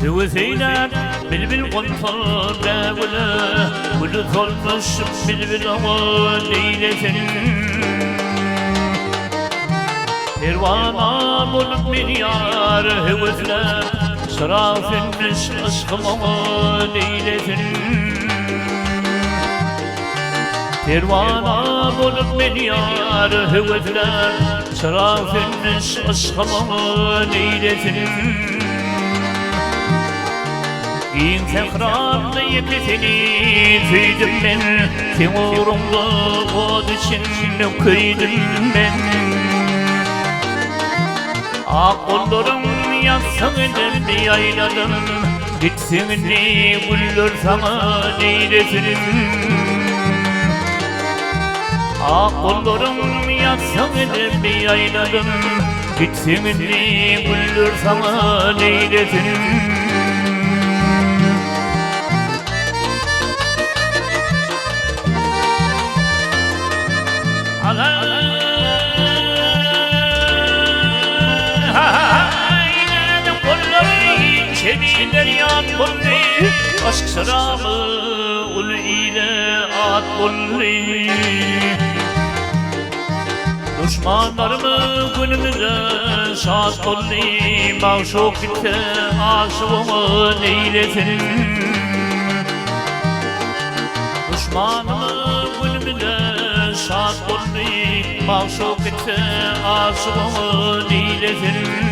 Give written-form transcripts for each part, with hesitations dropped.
Sevseyle bilbil konfor devle Bulut olmuş bilbil aman eylesin Pervana bulup bir yar hevesler Sarafınmış aşkım aman eylesin Pervana bulup bir yar hevesler Sarafınmış aşkım aman eylesin İn tekrar yepyeni tüydüm ben Timurumda o için kıydım ben Ak kollarım yansın edip yayladım Gitsin ne güller sana neylesin Ak kollarım yansın edip yayladım Gitsin ne güller sana neylesin Çeviler yan bulli Aşk sıramı ul ile at bulli Düşmanlarımı günümüze şad bulli Mavşuk gitti aşığımı neylesin Düşmanımı günümüze şad bulli Mavşuk gitti aşığımı neylesin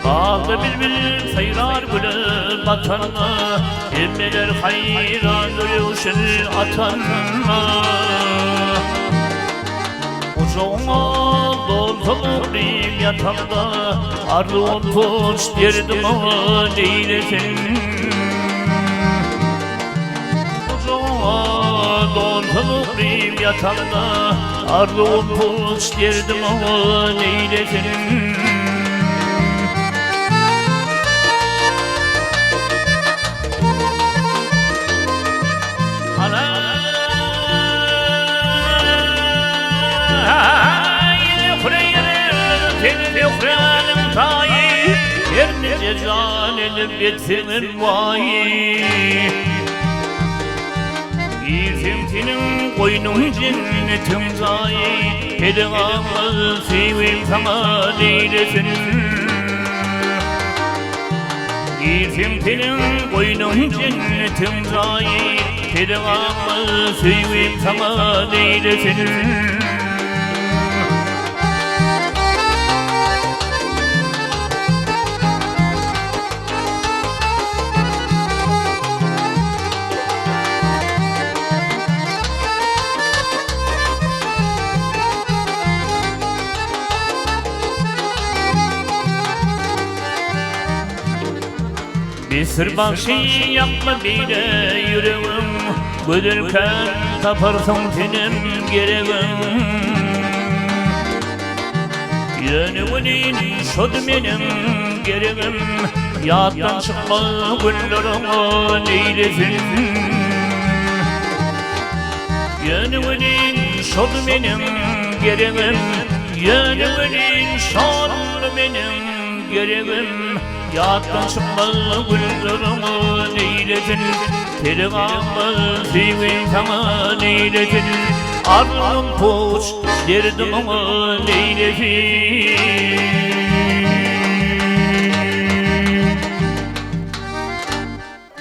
Bağda bülbül sayrar gülü batanına Emmeler hayran yuşur atanına Uçağına doldurayım yatağında Arduğun tuş derdim ama neylesin Uçağına doldurayım yatağında Arduğun tuş derdim ama neylesin Cezan edip yetimin vayi İzimtinin koynun cennetin zayi Pedağımı sevim sana neylesin İzimtinin koynun cennetin zayi Pedağımı sevim sana neylesin Bir sır bakşı yapma bile yüreğim Güdürken taparsın senin gereğim Yönümün şod benim gereğim Yattan çıkma günlerime neylesin Yönümün şod benim gereğim Yönümün şod benim gereğim Yattan çıkmalı güllerimi neyletin Pergamı sevim sana neyletin Arlım poç derdim ama neyletin